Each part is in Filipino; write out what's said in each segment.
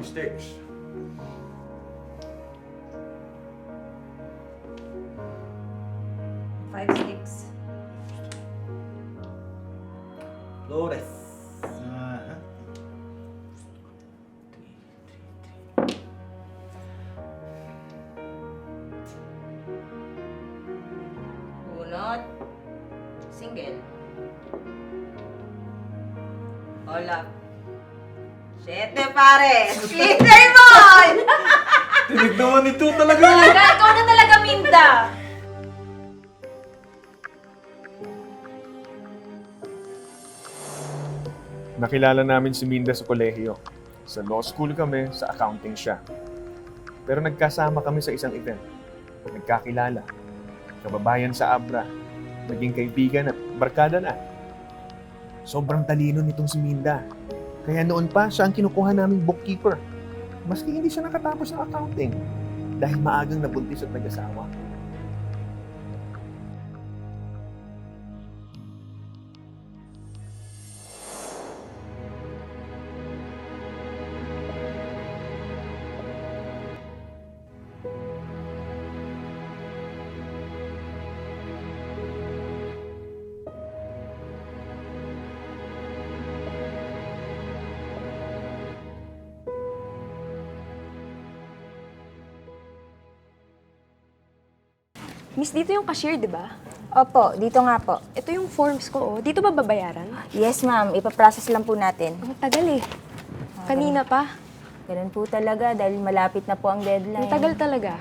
mistakes. Five sticks. Flores. Bunot. Single. Hola. Siyete, pare! Splitter ball! Tinig naman ito talaga! Ikaw na talaga, Minda! Nakilala namin si Minda sa kolehiyo. Sa law school kami, sa accounting siya. Pero nagkasama kami sa isang event. Nagkakilala. Kababayan sa Abra. Naging kaibigan at barkada na. Sobrang talino nitong si Minda. Kaya noon pa, siya ang kinukuha naming bookkeeper. Maski hindi siya nakatapos ng accounting. Dahil maagang nabuntis at nag-asawa. Miss, dito yung cashier, di ba? Opo, dito nga po. Ito yung forms ko, oh. Dito ba babayaran? Yes, ma'am. Ipaprocess lang po natin. Ang tagal eh. Kanina pa. Ganun po talaga dahil malapit na po ang deadline. Ang tagal talaga.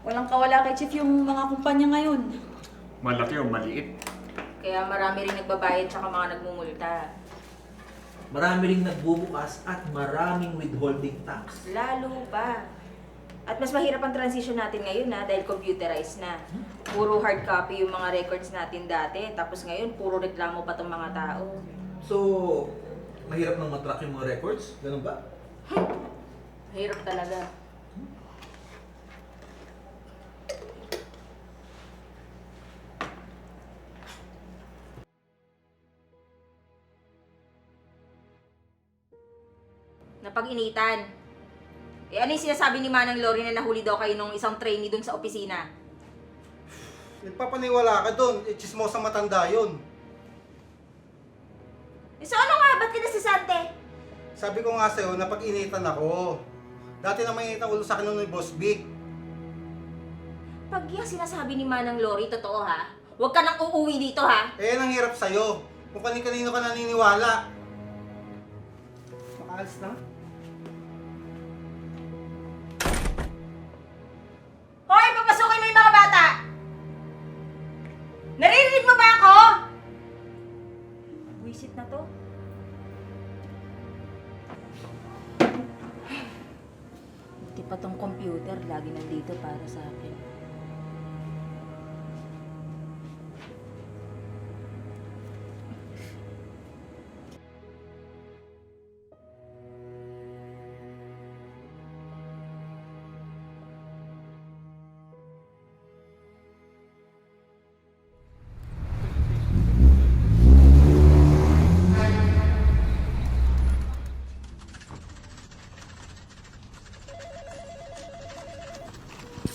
Walang kawala kay Chief yung mga kumpanya ngayon. Malaki o maliit? Kaya marami rin nagbabayad tsaka mga nagmumulta. Marami ring nagbubukas at maraming withholding tax. Lalo pa. At mas mahirap ang transition natin ngayon dahil computerized na. Puro hard copy yung mga records natin dati. Tapos ngayon, puro reklamo pa tong mga tao. So, mahirap nang matrack yung mga records? Ganun ba? Mahirap talaga. Napag-initan. Ano yung sinasabi ni Manang Lori na nahuli daw kayo nung isang trainee dun sa opisina? Nagpapaniwala ka doon, chismosang matanda yun. So ano nga? Ba't ka nasisante? Sabi ko nga sa'yo, napag-initan ako. Dati na mainit ang ulo sa akin nung ni Boss Big. Pag yung sinasabi ni Manang Lori, totoo ha? Huwag ka nang uuwi dito ha? Eh, yan ang hirap sa'yo. Kung kanino ka naniniwala. Makaalis na? Hoy! Papasukin mo yung mga bata! Naririnig mo ba ako? Wisit na to. Hindi pa tong computer, lagi nandito para sa akin.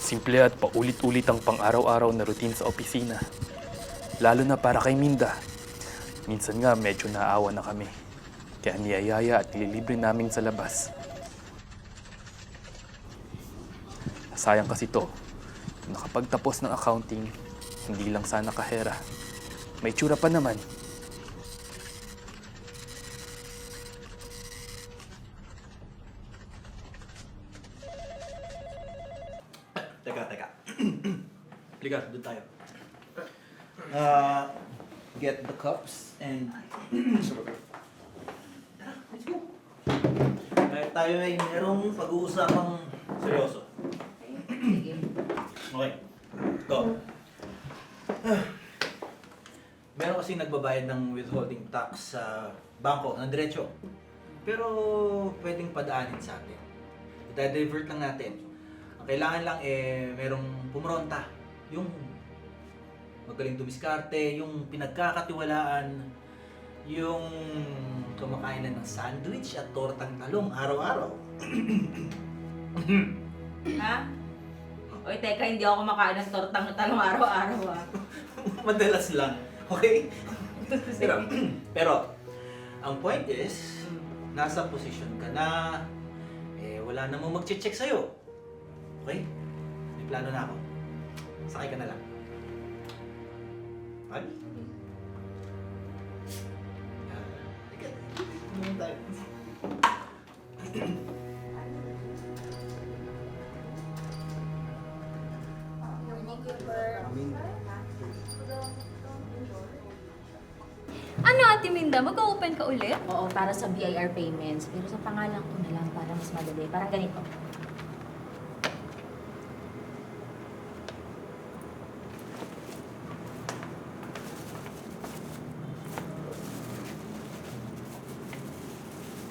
Simple at paulit-ulit ang pang-araw-araw na routine sa opisina. Lalo na para kay Minda. Minsan nga medyo naawa na kami. Kaya niyayaya at nililibre namin sa labas. Sayang kasi to. Nakapagtapos ng accounting, hindi lang sana kahera. May tsura pa naman. Teka. Liga, doon tayo. Get the cups and... Let's go. Kaya tayo ay merong pag-uusapang seryoso. Sige. Okay. Ito. Meron kasing nagbabayad ng withholding tax sa bangko ng diretso. Pero pwedeng padaanin sa atin. I-divert lang natin. Ang kailangan lang merong pumronta. Yung magaling dumiskarte, yung pinagkakatiwalaan Yung kumakain na ng sandwich at tortang talong araw-araw. Ha? Oy, teka, hindi ako kumakain ng tortang talong araw-araw ah. Madalas lang. Okay? pero, ang point is, nasa posisyon ka na, wala namang mag-check sa'yo. Okay? May plano na ako. Sakay ka na lang. Ay? Teka. Tumingin tayo. Ano, Ate Minda? Mag-open ka ulit? Oo, para sa BIR payments. Pero sa pangalan ko na lang para mas madali. Parang ganito.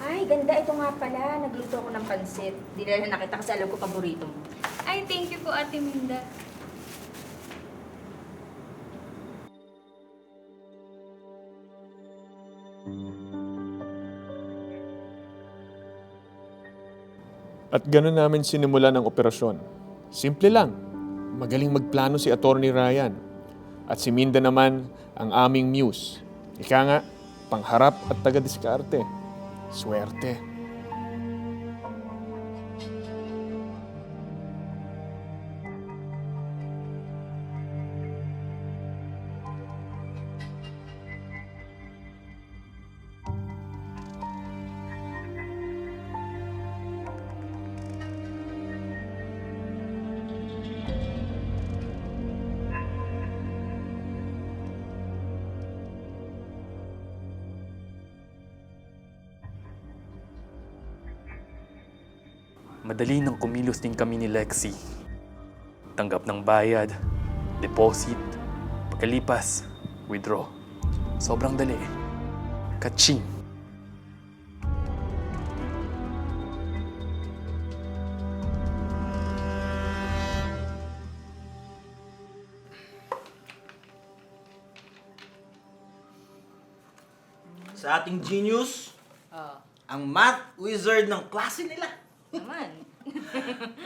Ay, ganda. Ito nga pala. Nagluto ako ng pansit. Di na nakita kasi alam ko paborito mo. Ay, thank you po, Ate Minda. At gano'n namin sinimula ng operasyon. Simple lang. Magaling magplano si Attorney Ryan. At si Minda naman ang aming muse. Ika nga, pangharap at taga-diskarte. Swerte. Madali nang kumilos din kami ni Lexi. Tanggap ng bayad, deposit, pagkalipas, withdraw. Sobrang dali. Kaching. Sa ating genius, Oo. ang math wizard ng klase nila. Naman.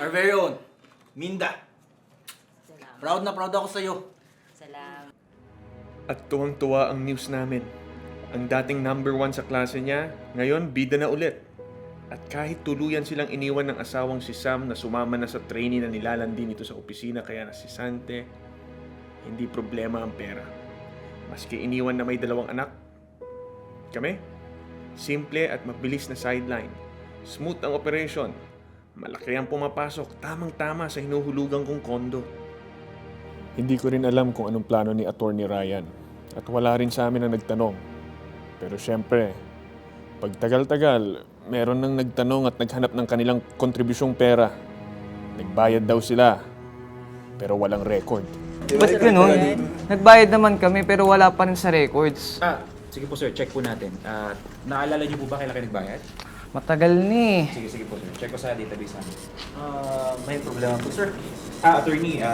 Our very own, Minda. Salamat. Proud na proud ako sa'yo. Salamat. At tuwang-tuwa ang news namin. Ang dating number 1 sa klase niya, ngayon bida na ulit. At kahit tuluyan silang iniwan ng asawang si Sam na sumama na sa trainee na nilalandi nito sa opisina kaya nasisante, hindi problema ang pera. Maski iniwan na may 2 anak. Kami? Simple at mabilis na sideline. Smooth ang operation. Malaki ang pumapasok, tamang-tama sa hinuhulugan kong kondo. Hindi ko rin alam kung anong plano ni Attorney Ryan. At wala rin sa amin ang nagtanong. Pero syempre, pag tagal-tagal, meron nang nagtanong at naghanap ng kanilang kontribusyong pera. Nagbayad daw sila, pero walang record. Ba't ganun? Nagbayad naman kami pero wala pa rin sa records. Sige po sir, check po natin. Naalala niyo po ba kailan kayo nagbayad? Matagal ni. Sige po sir, check ko sa database namin. May problema po sir. Attorney,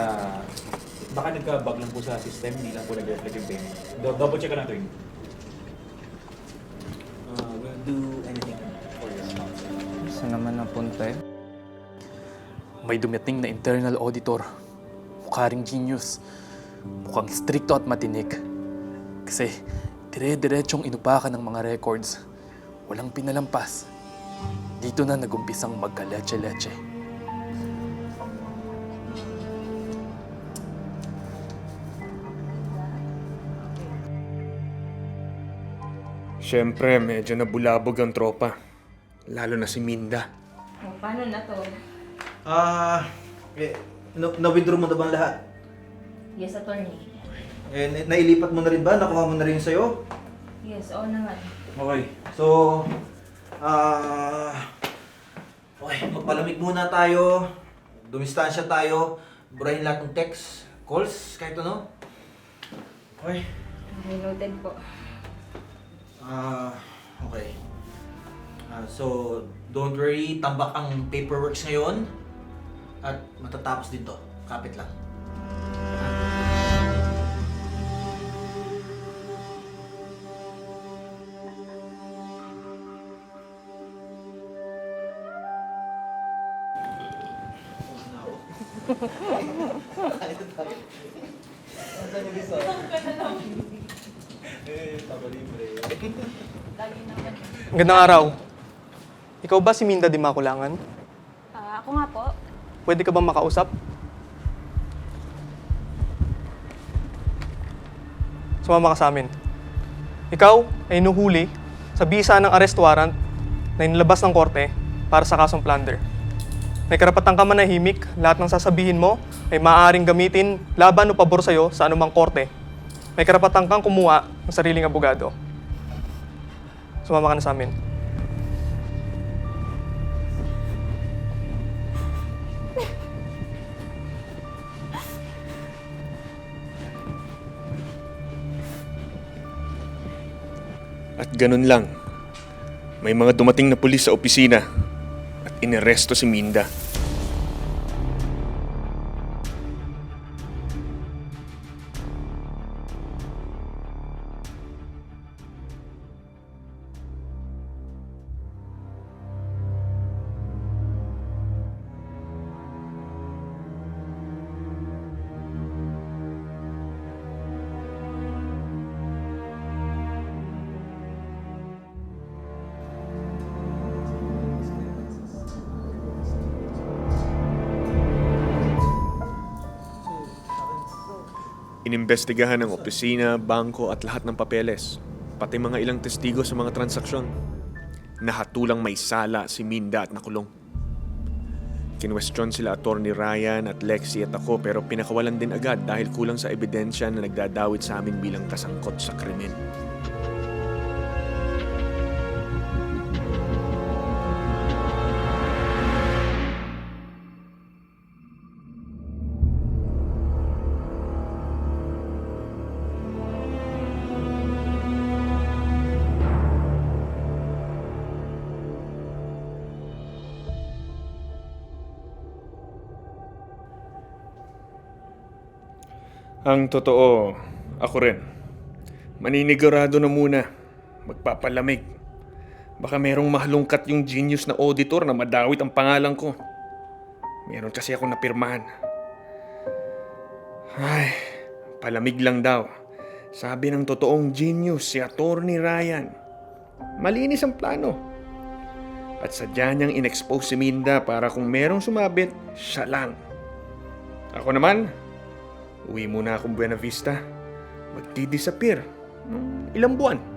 baka nagka-bug lang po sa system, hindi lang po nag-reflect yung payment. Double check ka na, attorney. We'll do anything for your account. Saan naman napunta eh? May dumating na internal auditor. Mukha ring genius. Mukhang stricto at matinik. Kasi dire-diretsong inupakan ng mga records. Walang pinalampas. Dito na nagumpisang magka-leche-leche. Siyempre, medyo nabulabog ang tropa. Lalo na si Minda. O, paano na to? Na-withdraw mo na ba ang lahat? Yes, attorney. Nailipat mo na rin ba? Nakuha mo na rin sa'yo? Yes, oo naman. Okay. So, okay, magpalamig muna tayo. Dumistansya tayo. Burahin lahat ng text, calls, kahit ano. Okay. Okay, noted po. Okay. So, don't worry. Tambak ang paperworks ngayon. At matatapos din to. Kapit lang. Magandang araw. Ikaw ba si Minda Di Makulangan? Ako nga po. Pwede ka bang makausap? Sumama ka sa amin. Ikaw ay inuhuli sa bisa ng arrest warrant na inilabas ng korte para sa kasong plunder. May karapatan ka manahimik, lahat ng sasabihin mo ay maaaring gamitin laban o pabor sa'yo sa anumang korte. May karapatan kang kumuha ng sariling abogado. Sumama ka na sa amin. At ganun lang, may mga dumating na pulis sa opisina at ineresto si Minda. Inimbestigahan ng opisina, bangko at lahat ng papeles, pati mga ilang testigo sa mga transaksyon. Nahatulang may sala si Minda at nakulong. Kinwestiyon sila Attorney Ryan at Lexi at ako pero pinakawalan din agad dahil kulang sa ebidensya na nagdadawit sa amin bilang kasangkot sa krimen. Ang totoo, ako rin. Maninigurado na muna. Magpapalamig. Baka merong mahalungkat yung genius na auditor na madawit ang pangalan ko. Meron kasi ako napirmahan. Ay, palamig lang daw. Sabi ng totoong genius, si Attorney Ryan. Malinis ang plano. At sadya niyang in-expose si Minda para kung merong sumabit, siya lang. Ako naman, uwi muna akong Buena Vista. Magdi-disappear. Ilang buwan.